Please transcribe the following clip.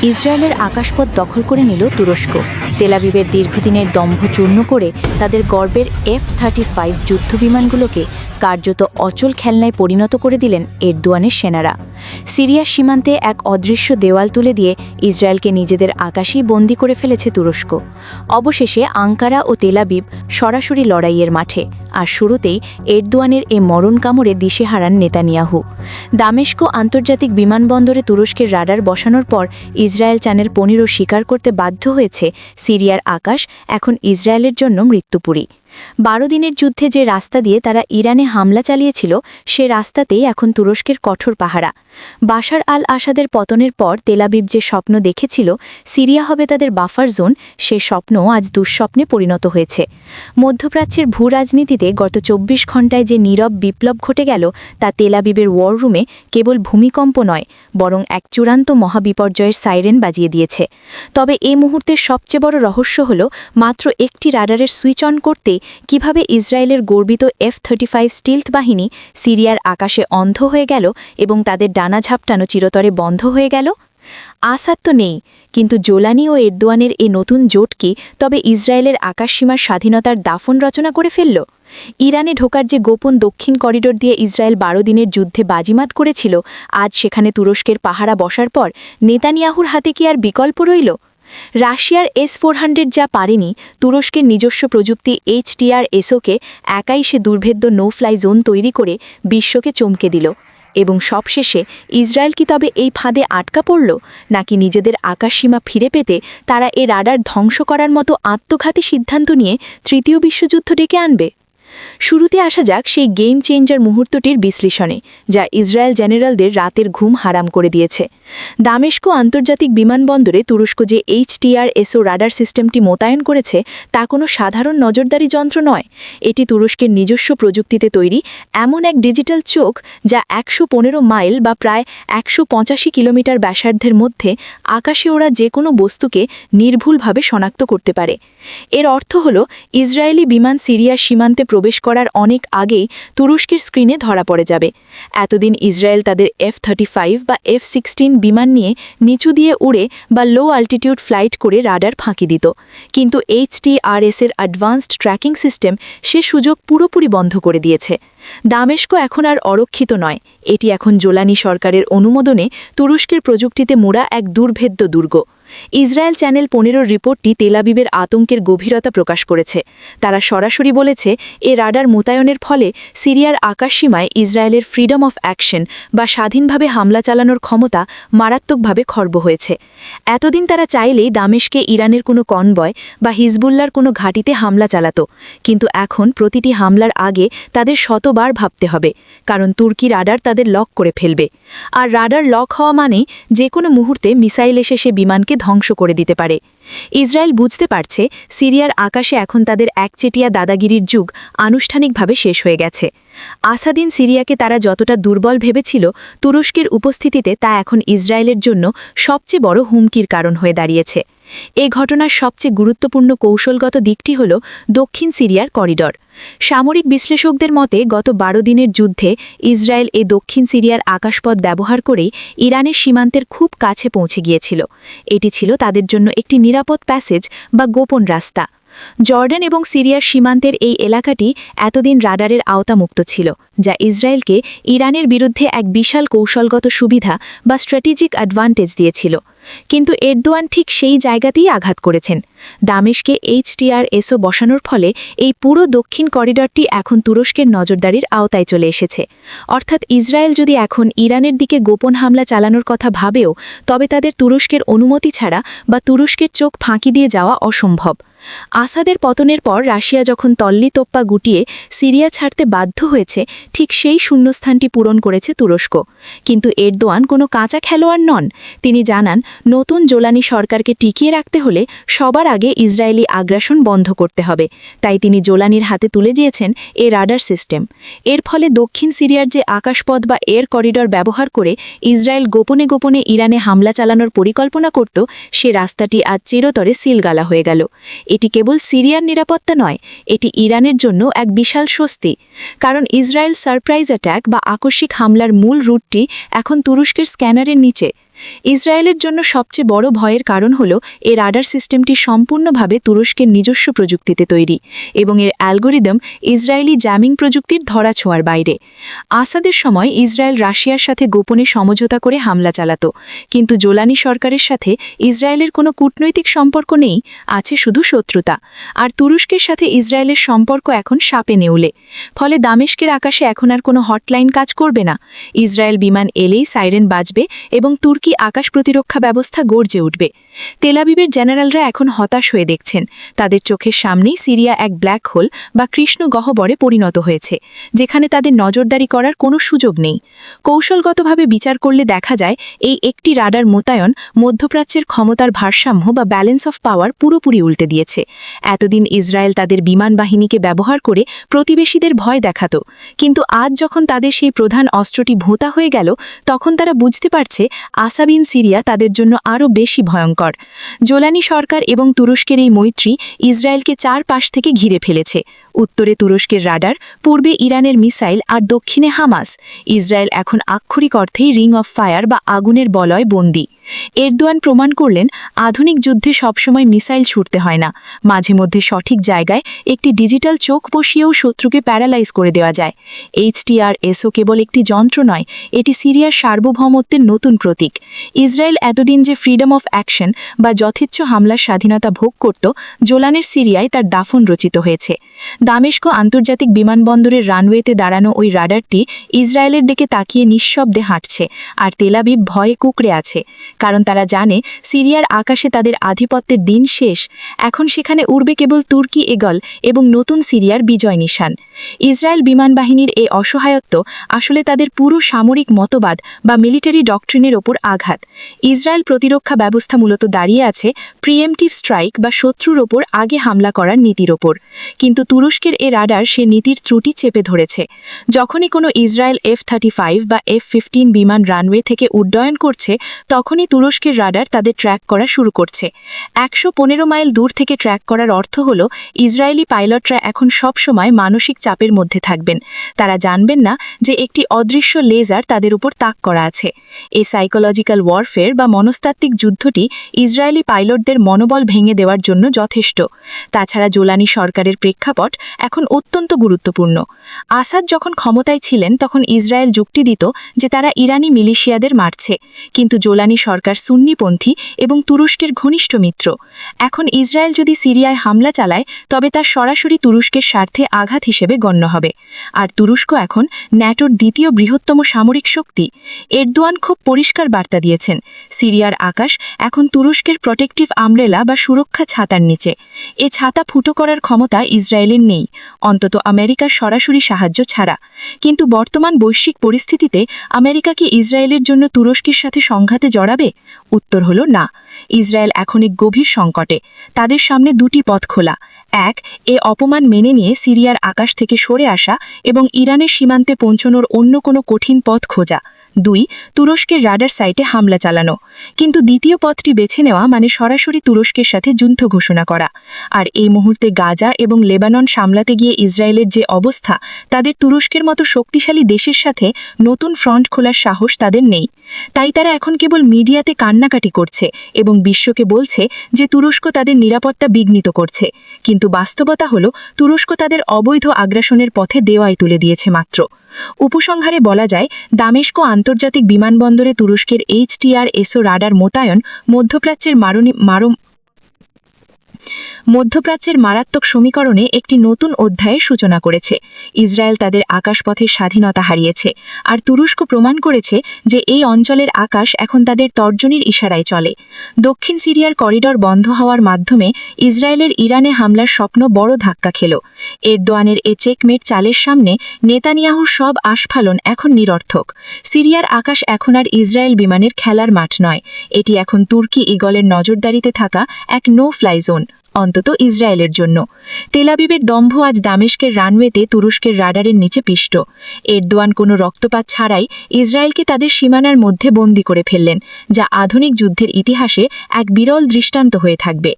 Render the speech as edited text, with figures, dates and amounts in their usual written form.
ইসরায়েলের আকাশপথ দখল করে নিল তুরস্ক। তেল আবিবের দীর্ঘদিনের দম্ভ চূর্ণ করে তাদের গর্বের F-35 যুদ্ধবিমানগুলোকে কার্যত অচল খেলনায় পরিণত করে দিলেন এরদোয়ানের সেনারা। সিরিয়ার সীমান্তে এক অদৃশ্য দেওয়াল তুলে দিয়ে ইসরায়েলকে নিজেদের আকাশেই বন্দী করে ফেলেছে তুরস্ক। অবশেষে আঙ্কারা ও তেল আবিব সরাসরি লড়াইয়ের মাঠে, আর শুরুতেই এরদোয়ানের এ মরণ কামড়ে দিশে হারান নেতানিয়াহু। দামেস্ক আন্তর্জাতিক বিমানবন্দরে তুরস্কের রাডার বসানোর পর ইসরায়েল চ্যানেল 15 স্বীকার করতে বাধ্য হয়েছে সিরিয়ার আকাশ এখন ইসরায়েলের জন্য মৃত্যুপুরী। 12 দিনের যুদ্ধে যে রাস্তা দিয়ে তারা ইরানে হামলা চালিয়েছিল সে রাস্তাতেই এখন তুরস্কের কঠোর পাহারা। বাশার আল আসাদের পতনের পর তেল আবিব যে স্বপ্ন দেখেছিল সিরিয়া হবে তাদের বাফার জোন, সে স্বপ্ন আজ দুঃস্বপ্নে পরিণত হয়েছে। মধ্যপ্রাচ্যের ভূ রাজনীতিতে গত 24 ঘণ্টায় যে নীরব বিপ্লব ঘটে গেল তা তেল আবিবের ওয়ার রুমে কেবল ভূমিকম্প নয়, বরং এক চূড়ান্ত মহাবিপর্যয়ের সাইরেন বাজিয়ে দিয়েছে। তবে এই মুহূর্তের সবচেয়ে বড় রহস্য হল মাত্র একটি রাডারের সুইচ অন করতে কিভাবে ইসরায়েলের গর্বিত F-35 স্টিলথ বাহিনী সিরিয়ার আকাশে অন্ধ হয়ে গেল এবং তাদের ডানা ঝাপটানো চিরতরে বন্ধ হয়ে গেল। আসাদ তো নেই, কিন্তু জোলানি ও এরদোয়ানের এই নতুন জোট কি তবে ইসরায়েলের আকাশসীমার স্বাধীনতার দাফন রচনা করে ফেলল? ইরানে ঢোকার যে গোপন দক্ষিণ করিডোর দিয়ে ইসরায়েল 12 দিনের যুদ্ধে বাজিমাত করেছিল, আজ সেখানে তুরস্কের পাহারা বসার পর নেতানিয়াহুর হাতে কি আর বিকল্প রইল? রাশিয়ার S-400 যা পারেনি, তুরস্কের নিজস্ব প্রযুক্তি HTRSOকে একাই সে দুর্ভেদ্য নো ফ্লাই জোন তৈরি করে বিশ্বকে চমকে দিল। এবং সবশেষে ইসরায়েল কি তবে এই ফাঁদে আটকা পড়ল, নাকি নিজেদের আকাশসীমা ফিরে পেতে তারা এ রাডার ধ্বংস করার মতো আত্মঘাতী সিদ্ধান্ত নিয়ে তৃতীয় বিশ্বযুদ্ধ ডেকে আনবে? শুরুতে আসা যাক সেই গেম চেঞ্জার মুহূর্তটির বিশ্লেষণে, যা ইসরায়েল জেনারেলদের রাতের ঘুম হারাম করে দিয়েছে। দামেস্ক আন্তর্জাতিক বিমানবন্দরে তুরস্ক যে HTRSO রাডার সিস্টেমটি মোতায়েন করেছে তা কোনো সাধারণ নজরদারি যন্ত্র নয়। এটি তুরস্কের নিজস্ব প্রযুক্তিতে তৈরি এমন এক ডিজিটাল চোখ যা 115 মাইল বা প্রায় 185 কিলোমিটার ব্যাসার্ধের মধ্যে আকাশে ওড়া যে কোনো বস্তুকে নির্ভুলভাবে শনাক্ত করতে পারে। এর অর্থ হল ইসরায়েলি বিমান সিরিয়ার সীমান্তে প্রবেশ করার অনেক আগেই তুরস্কের স্ক্রিনে ধরা পড়ে যাবে। এতদিন ইসরায়েল তাদের F-35 বা F-16 বিমান নিয়ে নিচু দিয়ে উড়ে বা লো অল্টিটিউড ফ্লাইট করে রাডার ফাঁকি দিত, কিন্তু HTRS-এর অ্যাডভান্সড ট্র্যাকিং সিস্টেম সে সুযোগ পুরোপুরি বন্ধ করে দিয়েছে। দামেস্ক এখন আর অরক্ষিত নয়, এটি এখন জোলানি সরকারের অনুমোদনে তুরস্কের প্রযুক্তিতে মোড়া এক দুর্ভেদ্য দুর্গ। ইসরায়েল চ্যানেল 15 রিপোর্টটি তেল আবিবের আতঙ্কের গভীরতা প্রকাশ করেছে। তারা সরাসরি বলেছে এ রাডার মোতায়েনের ফলে সিরিয়ার আকাশসীমায় ইসরায়েলের ফ্রিডম অফ অ্যাকশন বা স্বাধীনভাবে হামলা চালানোর ক্ষমতা মারাত্মকভাবে খর্ব হয়েছে। এতদিন তারা চাইলেই দামেস্কে ইরানের কোনো কনভয় বা হিজবুল্লার কোনো ঘাঁটিতে হামলা চালাত, কিন্তু এখন প্রতিটি হামলার আগে তাদের শতবার ভাবতে হবে, কারণ তুর্কি রাডার তাদের লক করে ফেলবে। আর রাডার লক হওয়া মানে যে কোনো মুহূর্তে মিসাইল এসে সে বিমানকে ধ্বংস করে দিতে পারে। ইসরায়েল বুঝতে পারছে সিরিয়ার আকাশে এখন তাদের একচেটিয়া দাদাগিরির যুগ আনুষ্ঠানিকভাবে শেষ হয়ে গেছে। আসাদিন সিরিয়াকে তারা যতটা দুর্বল ভেবেছিল, তুরস্কের উপস্থিতিতে তা এখন ইসরায়েলের জন্য সবচেয়ে বড় হুমকির কারণ হয়ে দাঁড়িয়েছে। এই ঘটনার সবচেয়ে গুরুত্বপূর্ণ কৌশলগত দিকটি হল দক্ষিণ সিরিয়ার করিডর। সামরিক বিশ্লেষকদের মতে গত 12 দিনের যুদ্ধে ইসরায়েল এই দক্ষিণ সিরিয়ার আকাশপথ ব্যবহার করেই ইরানের সীমান্তের খুব কাছে পৌঁছে গিয়েছিল। এটি ছিল তাদের জন্য একটি নিরাপদ প্যাসেজ বা গোপন রাস্তা। জর্ডান এবং সিরিয়ার সীমান্তের এই এলাকাটি এতদিন রাডারের আওতামুক্ত ছিল, যা ইসরায়েলকে ইরানের বিরুদ্ধে এক বিশাল কৌশলগত সুবিধা বা স্ট্র্যাটেজিক অ্যাডভান্টেজ দিয়েছিল। কিন্তু এরদোয়ান ঠিক সেই জায়গাতেই আঘাত করেছেন। দামেস্কে HTRSO বসানোর ফলে এই পুরো দক্ষিণ করিডরটি এখন তুরস্কের নজরদারির আওতায় চলে এসেছে। অর্থাৎ ইসরায়েল যদি এখন ইরানের দিকে গোপন হামলা চালানোর কথা ভাবেও, তবে তাদের তুরস্কের অনুমতি ছাড়া বা তুরস্কের চোখ ফাঁকি দিয়ে যাওয়া অসম্ভব। আসাদের পতনের পর রাশিয়া যখন তল্লি তোপ্পা গুটিয়ে সিরিয়া ছাড়তে বাধ্য হয়েছে, ঠিক সেই শূন্যস্থানটি পূরণ করেছে তুরস্ক। কিন্তু এরদোয়ান কোনো কাঁচা খেলোয়াড় নন। তিনি জানান নতুন জোলানি সরকারকে টিকিয়ে রাখতে হলে সবার আগে ইসরায়েলি আগ্রাসন বন্ধ করতে হবে। তাই তিনি জোলানির হাতে তুলে দিয়েছেন এ রাডার সিস্টেম। এর ফলে দক্ষিণ সিরিয়ার যে আকাশপথ বা এয়ার করিডর ব্যবহার করে ইসরায়েল গোপনে গোপনে ইরানে হামলা চালানোর পরিকল্পনা করত, সে রাস্তাটি আজ চিরতরে সিলগালা হয়ে গেল। এটি কেবল সিরিয়ার নিরাপত্তা নয়, এটি ইরানের জন্য এক বিশাল স্বস্তি। কারণ ইসরায়েল সারপ্রাইজ অ্যাটাক বা আকস্মিক হামলার মূল রুটটি এখন তুরস্কের স্ক্যানারের নিচে। ইসরায়েলের জন্য সবচেয়ে বড় ভয়ের কারণ হল এর রাডার সিস্টেমটি সম্পূর্ণভাবে তুরস্কের নিজস্ব প্রযুক্তিতে তৈরি এবং এর অ্যালগোরিদম ইসরায়েলি জ্যামিং প্রযুক্তির ধরাছোঁয়ার বাইরে। আসাদের সময় ইসরায়েল রাশিয়ার সাথে গোপনে সমঝোতা করে হামলা চালাত, কিন্তু জোলানি সরকারের সাথে ইসরায়েলের কোনো কূটনৈতিক সম্পর্ক নেই, আছে শুধু শত্রুতা। আর তুরস্কের সাথে ইসরায়েলের সম্পর্ক এখন সাপে নেউলে। ফলে দামেস্কের আকাশে এখন আর কোনো হটলাইন কাজ করবে না। ইসরায়েল বিমান এলেই সাইরেন বাজবে এবং তুর্কি আকাশ প্রতিরক্ষা ব্যবস্থা গর্জে উঠবে। তেলাবিবের জেনারেলরা এখন হতাশ হয়ে দেখছেন তাদের চোখের সামনেই সিরিয়া এক ব্ল্যাক হোল বা কৃষ্ণ গহ্বরে পরিণত হয়েছে, যেখানে তাদের নজরদারি করার কোনো সুযোগ নেই। কৌশলগতভাবে বিচার করলে দেখা যায় এই একটি রাডার মোতায়েন মধ্যপ্রাচ্যের ক্ষমতার ভারসাম্য বা ব্যালেন্স অফ পাওয়ার পুরোপুরি উল্টে দিয়েছে। এতদিন ইসরায়েল তাদের বিমান বাহিনীকে ব্যবহার করে প্রতিবেশীদের ভয় দেখাত, কিন্তু আজ যখন তাদের সেই প্রধান অস্ত্রটি ভোঁতা হয়ে গেল, তখন তারা বুঝতে পারছে আসাবিন সিরিয়া তাদের জন্য আরও বেশি ভয়ঙ্কর। জোলানি সরকার এবং তুরস্কের এই মৈত্রী ইসরায়েলকে চারপাশ থেকে ঘিরে ফেলেছে। উত্তরে তুরস্কের রাডার, পূর্বে ইরানের মিসাইল আর দক্ষিণে হামাস। ইসরায়েল এখন আক্ষরিক অর্থেই রিং অফ ফায়ার বা আগুনের বলয় বন্দী। এরদোয়ান প্রমাণ করলেন আধুনিক যুদ্ধে সবসময় মিসাইল ছুটতে হয় না, মাঝে মধ্যে সঠিক জায়গায় একটি ডিজিটাল চোখ বসিয়েও শত্রুকে প্যারালাইজ করে দেওয়া যায়। HTRSও কেবল একটি যন্ত্র নয়, এটি সিরিয়ার সার্বভৌমত্বের নতুন প্রতীক। ইসরায়েল এতদিন যে ফ্রিডম অফ অ্যাকশন বা যথেচ্ছ হামলার স্বাধীনতা ভোগ করত, জোলানের সিরিয়ায় তার দাফন রচিত হয়েছে। দামেস্ক আন্তর্জাতিক বিমানবন্দরের রানওয়েতে দাঁড়ানো ওই রাডারটি ইসরায়েলের দিকে তাকিয়ে নিঃশব্দে হাঁটছে, আর তেলাবিব ভয়ে কুঁকড়ে আছে, কারণ তারা জানে সিরিয়ার আকাশে তাদের আধিপত্যের দিন শেষ। এখন সেখানে উড়বে কেবল তুর্কি ঈগল এবং নতুন সিরিয়ার বিজয় নিশান। ইসরায়েল বিমান বাহিনীর এই অসহায়ত্ব আসলে তাদের পুরো সামরিক মতবাদ বা মিলিটারি ডক্ট্রিনের ওপর আঘাত। ইসরায়েল প্রতিরক্ষা ব্যবস্থা মূলত দাঁড়িয়ে আছে প্রিএমটিভ স্ট্রাইক বা শত্রুর ওপর আগে হামলা করার নীতির ওপর, কিন্তু তুরস্কের এ রাডার সে নীতির ত্রুটি চেপে ধরেছে। যখনই কোনো ইসরায়েল F-35 বা F-15 বিমান রানওয়ে থেকে উড্ডয়ন করছে, তখনই তুরস্কের রাডার তাদের ট্র্যাক করা শুরু করছে। 115 মাইল দূর থেকে ট্র্যাক করার অর্থ হল ইসরায়েলি পাইলটরা এখন সব সময় মানসিক চাপের মধ্যে থাকবেন। তারা জানবেন না যে একটি অদৃশ্য লেজার তাদের উপর তাক করা আছে। এই সাইকোলজিক্যাল ওয়ারফেয়ার বা মনস্তাত্ত্বিক যুদ্ধটি ইসরায়েলি পাইলটদের মনোবল ভেঙে দেওয়ার জন্য যথেষ্ট। তাছাড়া জোলানি সরকারের প্রেক্ষাপট এখন অত্যন্ত গুরুত্বপূর্ণ। আসাদ যখন ক্ষমতায় ছিলেন তখন ইসরায়েল যুক্তি দিত যে তারা ইরানি মিলিশিয়াদের মারছে, কিন্তু জোলানি সরকার সুন্নিপন্থী এবং তুরস্কের ঘনিষ্ঠ মিত্র। এখন ইসরায়েল যদি সিরিয়ায় হামলা চালায়, তবে তা সরাসরি তুরস্কের স্বার্থে আঘাত হিসেবে গণ্য হবে। আর তুরস্ক এখন ন্যাটোর দ্বিতীয় বৃহত্তম সামরিক শক্তি। এরদোয়ান খুব পরিষ্কার বার্তা দিয়েছেন, সিরিয়ার আকাশ এখন তুরস্কের প্রটেক্টিভ আমব্রেলা বা সুরক্ষা ছাতার নিচে। এ ছাতা ফুটো করার ক্ষমতা ইসরায়েলের নেই, অন্তত আমেরিকার সরাসরি সাহায্য ছাড়া। কিন্তু বর্তমান বৈশ্বিক পরিস্থিতিতে আমেরিকা কি ইসরায়েলের জন্য তুরস্কের সাথে সংঘাতে জড়াবে? উত্তর হল না। ইসরায়েল এখন এক গভীর সংকটে। তাদের সামনে দুটি পথ খোলা। এক, এ অপমান মেনে নিয়ে সিরিয়ার আকাশ থেকে সরে আসা এবং ইরানের সীমান্তে পৌঁছানোর অন্য কোনো কঠিন পথ খোঁজা। 2, তুরস্কের রাডার সাইটে হামলা চালানো। কিন্তু দ্বিতীয় পথটি বেছে নেওয়া মানে সরাসরি তুরস্কের সাথে যুদ্ধ ঘোষণা করা। আর এই মুহূর্তে গাজা এবং লেবানন সামলাতে গিয়ে ইসরায়েলের যে অবস্থা, তাদের তুরস্কের মতো শক্তিশালী দেশের সাথে নতুন ফ্রন্ট খোলার সাহস তাদের নেই। তাই তারা এখন কেবল মিডিয়াতে কান্নাকাটি করছে এবং বিশ্বকে বলছে যে তুরস্ক তাদের নিরাপত্তা বিঘ্নিত করছে, কিন্তু বাস্তবতা হলো তুরস্ক তাদের অবৈধ আগ্রাসনের পথে দেওয়াই তুলে দিয়েছে মাত্র। উপসংহারে বলা যায়, দামেস্ক আন্তর্জাতিক বিমানবন্দরে তুরস্কের HTRSও রাডার মোতায়েন মধ্যপ্রাচ্যের মারাত্মক সমীকরণে একটি নতুন অধ্যায়ের সূচনা করেছে। ইসরায়েল তাদের আকাশপথের স্বাধীনতা হারিয়েছে, আর তুরস্ক প্রমাণ করেছে যে এই অঞ্চলের আকাশ এখন তাদের তর্জনীর ইশারায় চলে। দক্ষিণ সিরিয়ার করিডর বন্ধ হওয়ার মাধ্যমে ইসরায়েলের ইরানে হামলার স্বপ্ন বড় ধাক্কা খেল। এরদোয়ানের এ চেকমেট চালের সামনে নেতানিয়াহুর সব আস্ফালন এখন নিরর্থক। সিরিয়ার আকাশ এখন আর ইসরায়েল বিমানের খেলার মাঠ নয়, এটি এখন তুর্কি ঈগলের নজরদারিতে থাকা এক নো ফ্লাই জোন, অন্তত ইসরায়েলের জন্য। তেলাবিবের দম্ভ আজ দামেস্কের রানওয়েতে তুরস্কের রাডারের নিচে পিষ্ট। এরদোয়ান কোনো রক্তপাত ছাড়াই ইসরায়েলকে তাদের সীমানার মধ্যে বন্দী করে ফেললেন, যা আধুনিক যুদ্ধের ইতিহাসে এক বিরল দৃষ্টান্ত হয়ে থাকবে।